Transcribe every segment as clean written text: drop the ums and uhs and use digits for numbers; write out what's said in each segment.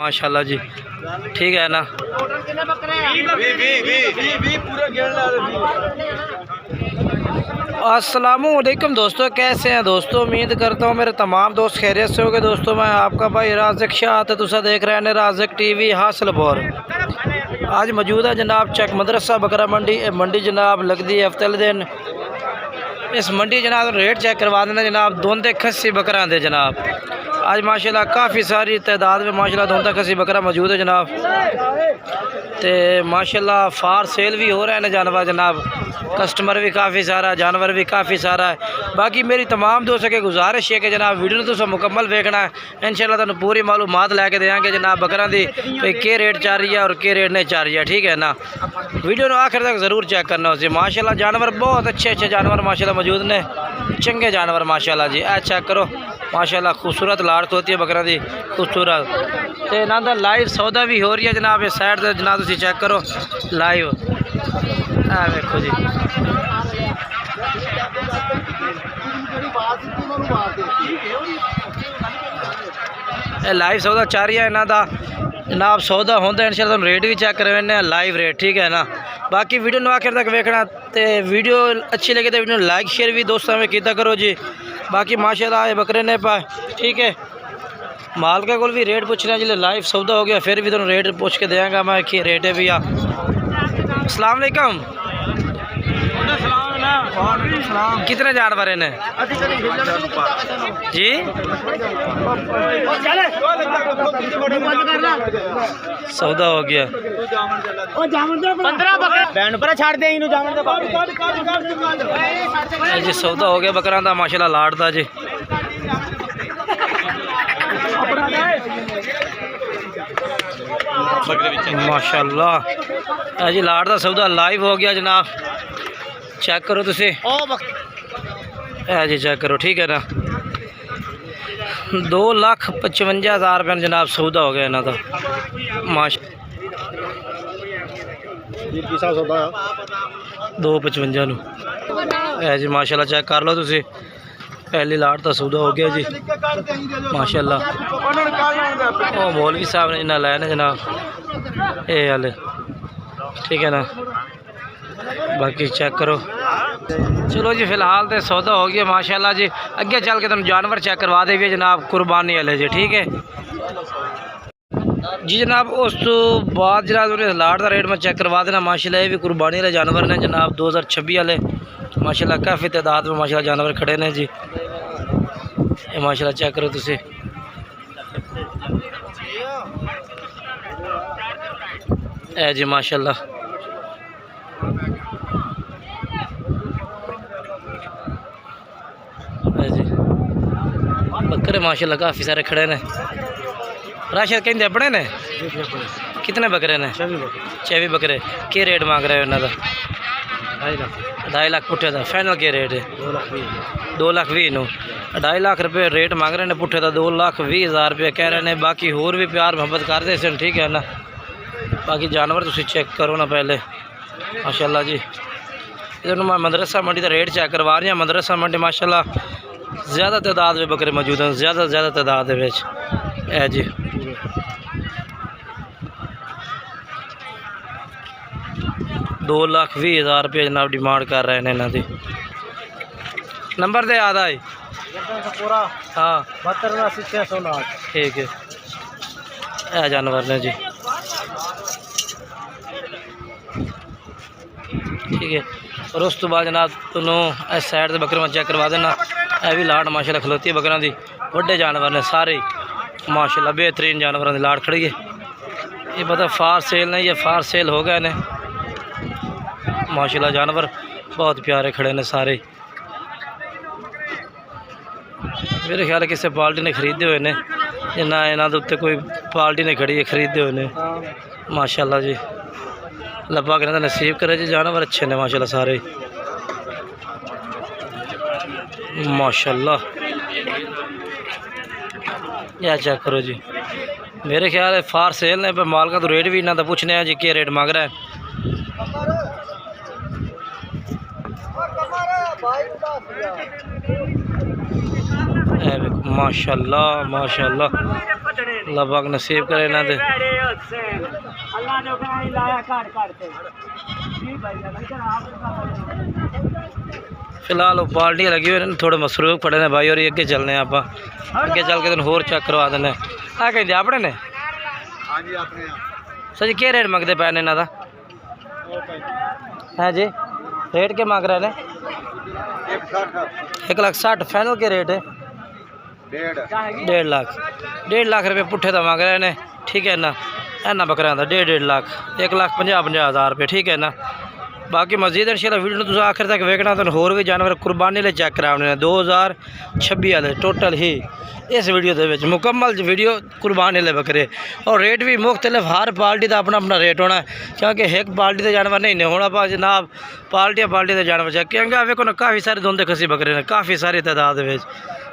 माशाल्लाह जी, ठीक है ना। अस्सलामुअलैकुम दोस्तों, कैसे हैं दोस्तों? उम्मीद करता हूँ मेरे तमाम दोस्त खैरियत से होंगे। दोस्तों मैं आपका भाई राज़िक शाह तो तुसा देख रहे हैं राज़िक टीवी हासिलपुर। आज मौजूद है जनाब चक मदरसा बकरा मंडी जनाब लगती है हफ्ते दिन। इस मंडी जनाब रेट चेक करवा देना जनाब। दोंदे खस्सी बकरा दे जनाब आज माशाल्लाह काफ़ी सारी तादाद में माशाल्लाह दोंदा खस्सी बकरा मौजूद है जनाब। तो माशाल्लाह फार सेल भी हो रहा है ना जानवर जनाब। कस्टमर भी काफ़ी सारा, जानवर भी काफ़ी सारा है। बाकी मेरी तमाम दोस्तों के गुजारिश है कि जनाब वीडियो तुम मुकम्मल देखना है। इंशाल्लाह तुहानू पूरी मालूमात लैके देंगे जनाब बकरा दी भाई के रेट चल रही है और के रेट नहीं चल रही है, ठीक है ना। वीडियो को आखिर तक ज़रूर चेक करना उसे। माशाल्लाह जानवर बहुत अच्छे जानवर माशाल्लाह मौजूद ने, चंगे जानवर माशाल्लाह जी। चेक करो माशाल्लाह खूबसूरत लाड़ होती है बकरा दी, खूबसूरत। तो इन्हों का लाइव सौदा भी हो रही है जनाब। इस साइड से जनाब तुम चेक करो लाइव, देखो जी लाइव सौदा चल रही है इन्हों का जनाब। सौदा होंगे इंशाल्लाह तुम रेट भी चेक करवाने लाइव रेट, ठीक है ना। बाकी वीडियो आखिर तक देखना। तो वीडियो अच्छी लगे तो वीडियो लाइक शेयर भी दोस्तों में किया करो जी। बाकी माशाल्लाह ये बकरे ने पाए, ठीक है। मालका को भी रेट पूछना जिले लाइव सौदा हो गया फिर भी तुम रेट पूछ के देंगा मैं कि रेट है भैया। अस्सलाम वालेकुम, कितने जानवर हैं जी? सौदा हो गया जी, सौदा हो गया बकरा का माशाल्लाह लाड़ दा जी। माशाल्लाह जी लाड़ दा सौदा लाइव हो गया जनाब। चेक करो तुसी जी, चेक करो, ठीक है ना। 2,55,000 रुपये जनाब सौदा हो गया इन्हों का माशा। 2,55 जी माशाल्लाह। चेक कर लो तुसी, पहली लाट का सौदा हो गया जी माशाल्लाह। ओ मौलवी साहब ने इन्हें लाए जनाब ये हाले, ठीक है ना। बाकी चेक करो। चलो जी फिलहाल तो सौदा हो गया माशाल्लाह जी। अगे चल के तुम जानवर चेक करवा देंगे जनाब कुर्बानी वाले जी, ठीक है जी जनाब। उस तो बाद जनाब लाट का रेट मैं चेक करवा देना माशाल्लाह। ये भी कुर्बानी वाले जानवर ने जनाब 2026 वाले माशाल्लाह। काफ़ी तादाद में माशाल्लाह जानवर खड़े ने जी। ये माशाल्लाह चेक करो तुसी जी माशाल्लाह। जी बकरे माशाल्लाह काफ़ी सारे खड़े ने। राशिद कहते अपने ने कितने बकरे ने? 24 बकरे। के रेट मांग रहे हो इन्हों का? 2.5 लाख पुट्ठे का फाइनल के रेट है? 2,20,000 नो 2.5 लाख रुपये रेट मांग रहे हैं पुट्ठे का। 2,20,000 रुपये कह रहे हैं। बाकी होर भी प्यार मोहब्बत करते सन, ठीक है ना। बाकी जानवर तुम चेक करो ना पहले माशाल्लाह जी। इधर मैं मदरसा मंडी का रेट चेक करवा रही हूँ। मदरसा मंडी माशाल्लाह ज़्यादा तादाद में बकरे मौजूद हैं, ज़्यादा तादाद है जी। ₹2,20,000 रुपये जनाब डिमांड कर रहे हैं इन्हों की। नंबर दे याद आए? हाँ 72,609, ठीक है। यह जानवर ने जी, ठीक है। और उस तो बाद जनाब तुनों इस साइड से बकरे में चेक करवा देना। यह भी लाट माशाल्लाह खलोती है बकरों की। बड़े जानवर ने सारे माशाल्लाह, बेहतरीन जानवरों की लाट खड़ी है। ये पता फार सेल नहीं, ये फार सेल हो गए ने माशाल्लाह। जानवर बहुत प्यारे खड़े ने सारे। मेरे ख्याल किसी पार्टी ने खरीदे हुए ने ना, इन्हों के उत्ते कोई पार्टी ने खड़ी है खरीदे हुए ने माशाल्लाह जी। लब्बा कहना नसीब करे जी। जानवर अच्छे ने माशाल्लाह सारे माशाल्लाह। यह चेक करो जी। मेरे ख्याल है फार सेल ने पर माल का तो रेट भी इन्हों का पूछने हैं जी क्या रेट मांग रहा है। माशाल्लाह माशाल्लाह अल्लाह पाक नसीब करे इन्हां दे। फिलहाल वो पार्टियां लगी हुई थोड़े मसरूफ पड़े ने भाई, और ये अगे चलने आप अगे चल के तेन होर चेक करवा देने। आ कहते अपने ने सर जी क्या रेट मंगते पे ने इन्हां दा है जी? रेट के मांग रहे हैं? 1,60,000 फाइनल के रेट है? 1.5 लाख रुपये पुट्ठे का मांग रहे हैं, ठीक है ना। इन्होंने बकरियां का 1.5 लाख, 1,50,000 रुपये, ठीक है ना। बाकी मजीद इंशाल्लाह वीडियो तुम आखिर तक वेखना, तो होर भी जानवर कुर्बानी ले चेक कराने 2026 वाले टोटल ही इस वीडियो के मुकम्मल वीडियो कुर्बानी ले बकरे। और रेट भी मुख्तलिफ, हर पार्टी का अपना अपना रेट होना है, क्योंकि एक पार्टी के जानवर नहीं होना पा जनाब, पार्टियां के जानवर चेक क्योंकि वेखो ना काफ़ी सारे धुंधे खसी बकरे ने, काफ़ी सारी तादाद में।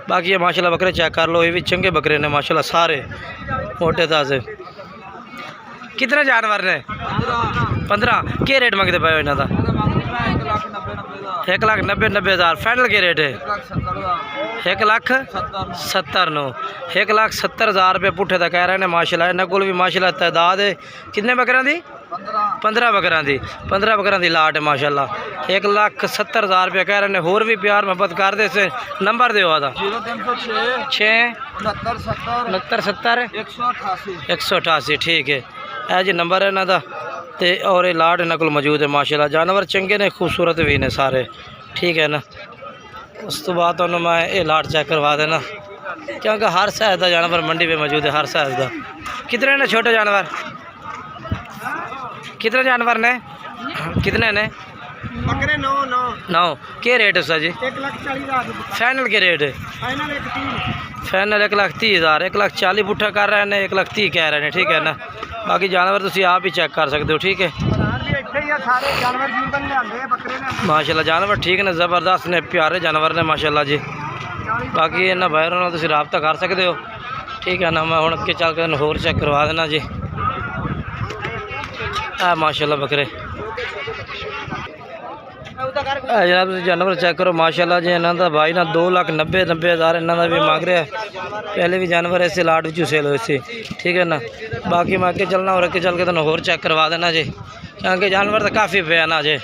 बाकी ये माशाल्लाह बकरे चेक कर लो, ये भी चंगे बकरे ने माशाल्लाह, सारे मोटे ताजे। कितने जानवर ने? 15। क्या रेट मंगते पे इन्हों का? 1,90,000 फाइनल के रेट है? 1,70,000 1,70,000 रुपये पुट्ठे का कह रहे हैं माशाल्लाह। इन्होंने को भी माशाल्लाह तादाद है कितने बकरियां दी? 15 बकरियां दी, 15 बकरियां दी लाट है माशाल्लाह। 1,70,000 रुपये कह रहे हैं। होर भी प्यार मोहब्बत कर दे से नंबर दो आता 6 69 70 188, ठीक है। यह जी नंबर है इन्हों का, तो और ये लाट इन्हों को मौजूद है माशाल्लाह। जानवर चंगे ने, खूबसूरत भी ने सारे, ठीक है ना। उस तो बाद तो मैं ये लाट चेक करवा देना, क्योंकि हर साइज का जानवर मंडी में मौजूद है, हर साइज का। कितने ने छोटे जानवर? कितने जानवर ने? कितने ने? बकरे 9। क्या रेट है सर जी? 1,40,000 फाइनल के रेट है? फाइनल 1,30,000, 1,40,000 पुट्ठा कर रहे हैं, 1,30,000 कह रहे हैं, ठीक है ना। बाकी जानवर तुम आप ही चेक कर सकते हो, ठीक है। माशाल्लाह जानवर ठीक ने, ज़बरदस्त ने, प्यारे जानवर ने माशाल्लाह जी। बाकी इन्होंने बाहरों तुम रबता कर सकते हो, ठीक है ना। मैं हूँ अगे चल के होर चेक करवा देना जी। माशाल्लाह बकरे जनाब जानवर चेक करो माशाल्लाह जी। इन्हों का भाई ना 2,90,000 इन्हों का भी मांग रहा है। पहले भी जानवर ऐसे लाट विचू सेल हुए थे, ठीक है ना। बाकी मैं अगे चलना और अगे चल के तुम होर चेक करवा देना जी, क्योंकि जानवर तो काफ़ी पे ना जे।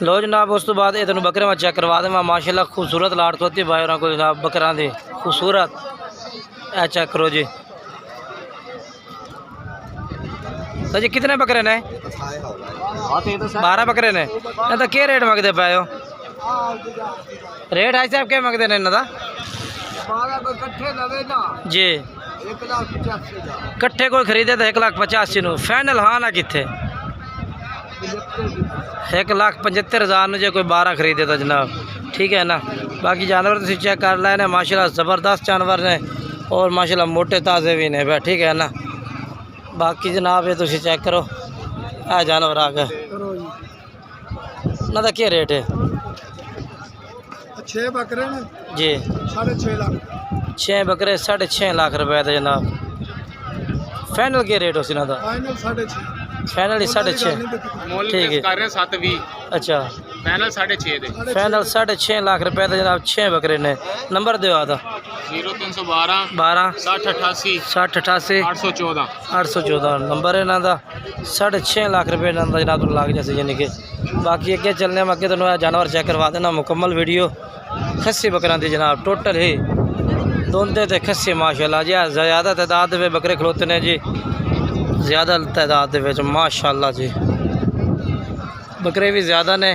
लो जनाब उस तो बाद ये तेन बकरे मैं चेक करवा देव माशाल्लाह। खूबसूरत लाट खोती भाई और को जनाब बकरा की खूबसूरत, ए चेक करो जी। सर जी कितने बकरे ने? 12 बकरे ने। तो क्या रेट मंगते पे हो? रेट है साहब क्या मंगते हैं इन्हों जी? 1,85,000 कोई खरीदे तो 1,85,000 फाइनल, हाँ ना कितने? 1,75,000 जो कोई 12 खरीदे तो जनाब, ठीक है ना। बाकी जानवर तुम चेक कर लेने माशाल्लाह, ज़बरदस्त जानवर ने और माशाल्लाह मोटे ताज़े भी ने, ठीक है ना। बाकी जनाब ये तुम चेक करो, आ जानवर आ गए ना। क्या रेट है? 6 बकरे ने जी, 6.5 लाख। 6 बकरे 6.5 लाख रुपए थे जनाब। फाइनल के रेट हो सी ना? फाइनल 6.5, फाइनल ही 6.5, ठीक है। अच्छा फाइनल 6.5 दे। फाइनल 6.5 लाख रुपए थे जनाब। 6 बकरे ने। नंबर दो आता 0312 12 60 88 60 88 814 नंबर है इन्हों का। 6.5 लाख रुपये इन्हों जनाब लग जैसे यानी कि। बाकी अगे चलने में अगे तुम जानवर चेक करवा देना मुकम्मल वीडियो। खस्सी बकरा की जनाब टोटल ही दोंदे ते खस्सी माशाल्लाह जी। ज़्यादा तादाद में बकरे खलोते हैं जी, ज़्यादा तादाद माशाल्लाह जी। बकरे भी ज़्यादा ने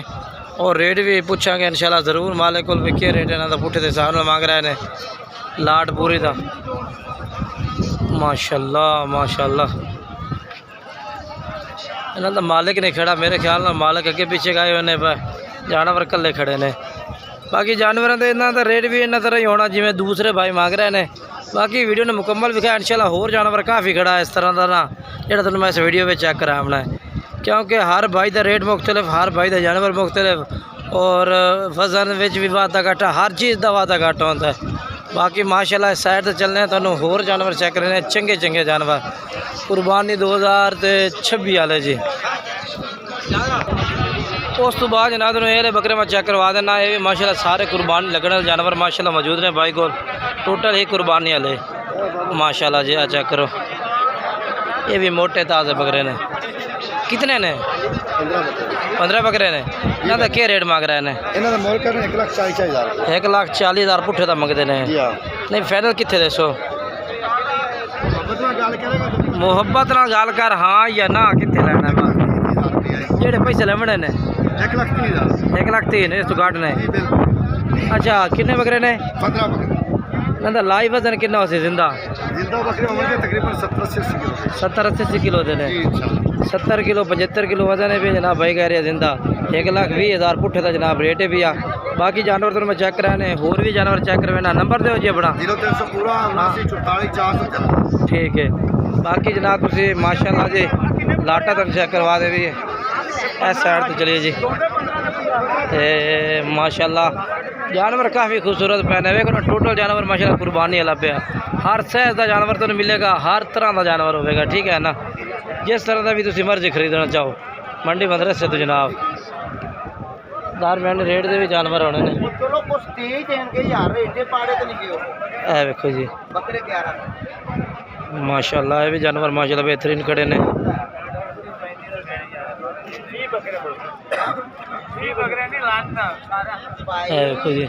और रेट भी पूछा इंशाल्लाह ज़रूर। मालिक को भी क्या रेट इन्हों का पुट्ठे के हिसाब में मांग रहे हैं। लाट पूरी था माशाल्लाह माशाल्लाह। इन्हों का मालिक नहीं खड़ा, मेरे ख्याल में मालिक अगे पीछे गए हुए पर जानवर कल्ले खड़े ने। बाकी जानवरों के इन्हों का रेट भी इन्ना तरह ही होना जिमें दूसरे भाई मांग रहे हैं। बाकी वीडियो ने मुकम्मल दिखाया इंशाल्लाह। होर जानवर काफ़ी खड़ा है इस तरह का ना, जो तुम मैं इस वीडियो में चेक कराना है, क्योंकि हर भाई का रेट मुख्तलिफ, हर भाई का जानवर मुख्तलिफ और वजन भी वाधा घाटा, हर चीज़ का वाधा घाटा होता है। बाकी माशाल्लाह इस साइड से चलने तो होर जानवर चेक करने चंगे चंगे जानवर। कुर्बानी 2026 वाले जी। उस तो बाद जनाब ये बकरे मैं चेक करवा देना। ये माशाल्लाह सारे कुर्बानी लगने जानवर माशाल्लाह मौजूद ने भाई को, टोटल ही कुर्बानी वाले। माशाल्लाह जी। अच्छा करो, ये भी मोटे ताज़े बकरे ने। कितने ने? 15 बकरे ने। इन्हों का क्या रेट मांग रहे हैं? ਇਹਨਾਂ ਦਾ ਮੁੱਲ ਕਰਨਾ 1,40,000 1,40,000 पुट्ठे का मंगते ने। ਜੀ ਹਾਂ नहीं फाइनल कितने दसो? ਬਦਲਾ ਗੱਲ ਕਰੇਗਾ ਤਾਂ मुहब्बत नाल गल कर, हाँ या ना, कितने लेना है? जेड़े पैसे लेवने ने 1,30,000 1,03,000 इस तो घट ने। ਜੀ ਬਿਲਕੁਲ अच्छा कितने बकरे ने? 15 ਬੱਕਰੇ इन्हों लाइव वजन कितना हो जिंदा? ਜਿੰਦਾ ਬੱਕਰੇ ਹੋਣਗੇ ਤਕਰੀਬਨ 70-80 ਕਿਲੋ 70-80 किलो दे ने। ਜੀ ਇਨਸ਼ਾਅੱਲਾ 70 किलो 75 किलो वजन है भी जनाब भाई कह रहे हैं जिंदा। 1,20,000 पुट्ठे का जनाब रेट है भी आ। बाकी जानवर तो मैं चेक कराने, होर भी जानवर चेक करवाना। नंबर दो जी अपना। 0300 पूरा 7944 ठीक है। बाकी जनाब तुसी माशाल्लाह जी लाटा तुम चेक करवा दे भी इस साइड तो चलिए जी। ते माशाल्लाह जानवर काफ़ी खूबसूरत पैने वे टोटल जानवर माशाल्लाह कुर्बानी वाला पे। हर साइज का जानवर तो मिलेगा, हर तरह का जानवर होगा, ठीक है ना। जिस तरह का भी तुम मर्जी खरीदना चाहो मंडी मदरसे तो जनाब दरम्याने रेट के भी जानवर होने ने। चलो कुछ तेज देंगे यार रेटे पाड़े तो नहीं गियो ए देखो जी बकरे 11 माशाल्लाह, ये भी जानवर माशाल्लाह बेहतरीन खड़े ने। ए देखो जी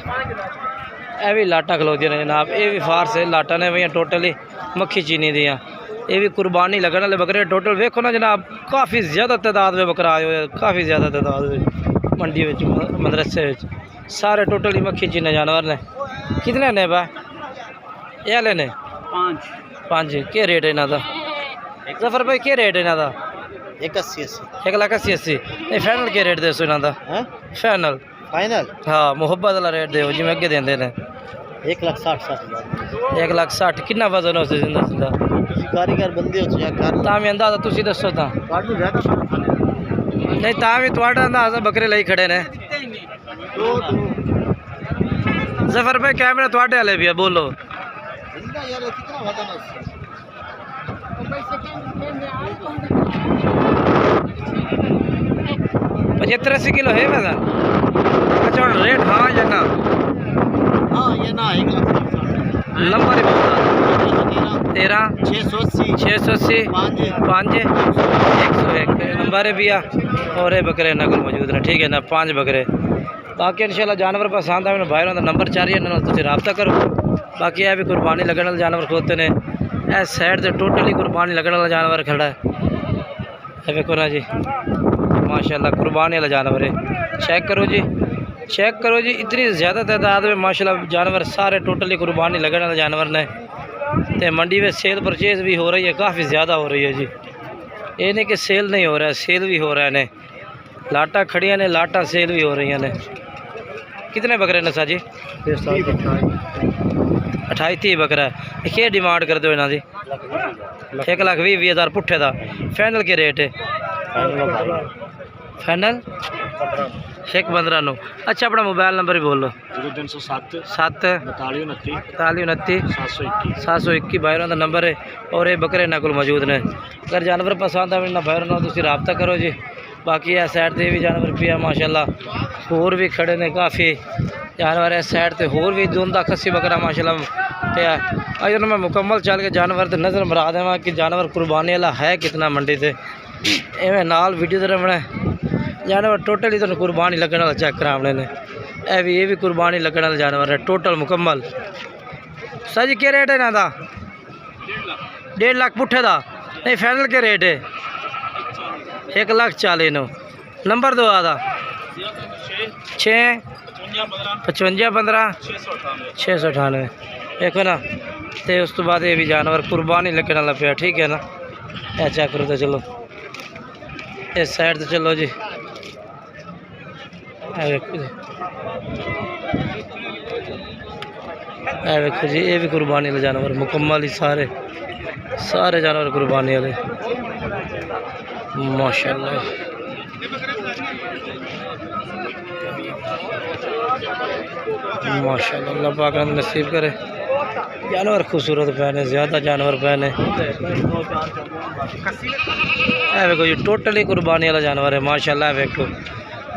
ये भी लाटा खलोती ने जनाब। ये भी फारस है लाटा ने भैया टोटली मक्खी चीनी दियाँ। ये भी कुर्बानी लगने वाले बकरे टोटल वेखो ना जनाब, काफ़ी ज़्यादा तादाद में बकरा आए हुए, काफ़ी ज़्यादा तादाद में मंडी में मदरसे सारे टोटली मक्खी चीने जानवर ने। कितने ने बा ये लेने? 5 क्या रेट है इन्हों का? जफर भाई क्या रेट है इन्हों का? 1,80,000 नहीं फाइनल क्या रेट दसो इन्हों का? फाइनल फाइनल हाँ मुहब्बत वाला रेट दो जिमें अगे देंगे ने। 1,60,000 1,60,000 कितना वजन हो जिंदा जिंदा? कारीगर बंदे हो चेक कर तां भी अंदाजा तुसी दसो तां। काटू ज्यादा नहीं तां भी तुहाडा अंदाजा बकरे लई खड़े ने। जफर भाई कैमरा तुहाडे वाले भी है, बोलो। जिंदा यार कितना वजन है? 75-80 किलो है वजन। अच्छा और रेट हाँ या ना? हाँ ये ना 1,60,000 नंबर ही बता। 13 680 5 101 नंबर है भैया। और ये बकरे नकल मौजूद ने, ठीक है ना। 5 बकरे। बाकी इंशाल्लाह जानवर पसंद आए भाई का नंबर चाहिए तुम रबता करो। बाकी यह भी कुर्बानी लगने वाले जानवर खोते ने। इस साइड से टोटली कुर्बानी लगने वाला जानवर खड़ा है। ये देखो ना जी माशाल्लाह कुर्बानी वाला जानवर है। चेक करो जी, चेक करो जी, इतनी ज़्यादा तादाद में माशाल्लाह जानवर सारे टोटली कुर्बानी लगने वाले जानवर ने। तो मंडी में सेल परचेज़ भी हो रही है, काफ़ी ज़्यादा हो रही है जी। ये नहीं कि सेल नहीं हो रहा है, सेल भी हो रहा है ने। लाटा खड़ियाँ ने, लाटा सेल भी हो रही ने। कितने बकरे ने साजी? 28-30 बकरा है। क्या डिमांड कर दो इन्हों की? 1,20,000 पुट्ठे का। फाइनल के रेट है? फाइनल 1,15,9। अच्छा अपना मोबाइल नंबर भी बोलो। 0307 7 42 29 721 721 भाई का नंबर है। और ये बकरे इन्हों को मौजूद ने। अगर जानवर पसंद आए इन्होंने भाई ना तुम रबता करो जी। बाकी इस साइड से भी जानवर पिया माशाल्लाह, होर भी खड़े ने काफ़ी जानवर। इस साइड से होर भी दुंदा खस्सी बकरा माशाल्लाह पिया। अगर मैं मुकम्मल चल के जानवर तो नज़र मरा देव कि जानवर कुर्बानी वाला है कितना मंडी से। इवें नाल वीडियो तो रमना जानवर टोटली तुम कुर्बानी लगने वाला चेक कराने ने। ये भी कुर्बानी लगने वाला जानवर है टोटल मुकम्मल। सर जी क्या रेट है इन्हों का? 1.5 लाख पुट्ठे का। नहीं फाइनल के रेट है? 1,40,000। नंबर दो आदा 6 55 15 698 देखो ना। तो उस तो बाद ये भी जानवर कुर्बानी लगने वाला पे, ठीक है ना। ऐ चेक करो तो चलो इस साइड तो चलो जी। देखो जी, देखो जी ये भी कुर्बानी वाले जानवर मुकम्मल ही सारे सारे जानवर कुर्बानी वाले माशाल्लाह। माशाल्लाह अल्लाह पाक नसीब करे। जानवर खूबसूरत पैने, ज़्यादा जानवर पैने। देखो जी टोटली कुर्बानी वाला जानवर है माशाल्लाह। देखो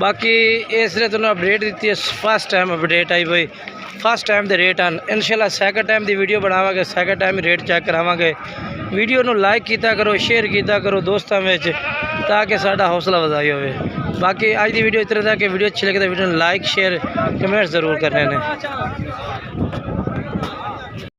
बाकी इसलिए तुहानू अपडेट दी है, फर्स्ट टाइम अपडेट आई भाई, फर्स्ट टाइम के रेट हैं। इंशाल्लाह सैकंड टाइम की वीडियो बनावांगे, सैकंड टाइम रेट चेक करावांगे। वीडियो नू लाइक किया करो, शेयर किया करो दोस्तों में, ताकि साडा हौसला वधाई होवे। बाकी आज की वीडियो इतना था कि वीडियो अच्छी लगे तो वीडियो लाइक शेयर कमेंट ज़रूर करने ने।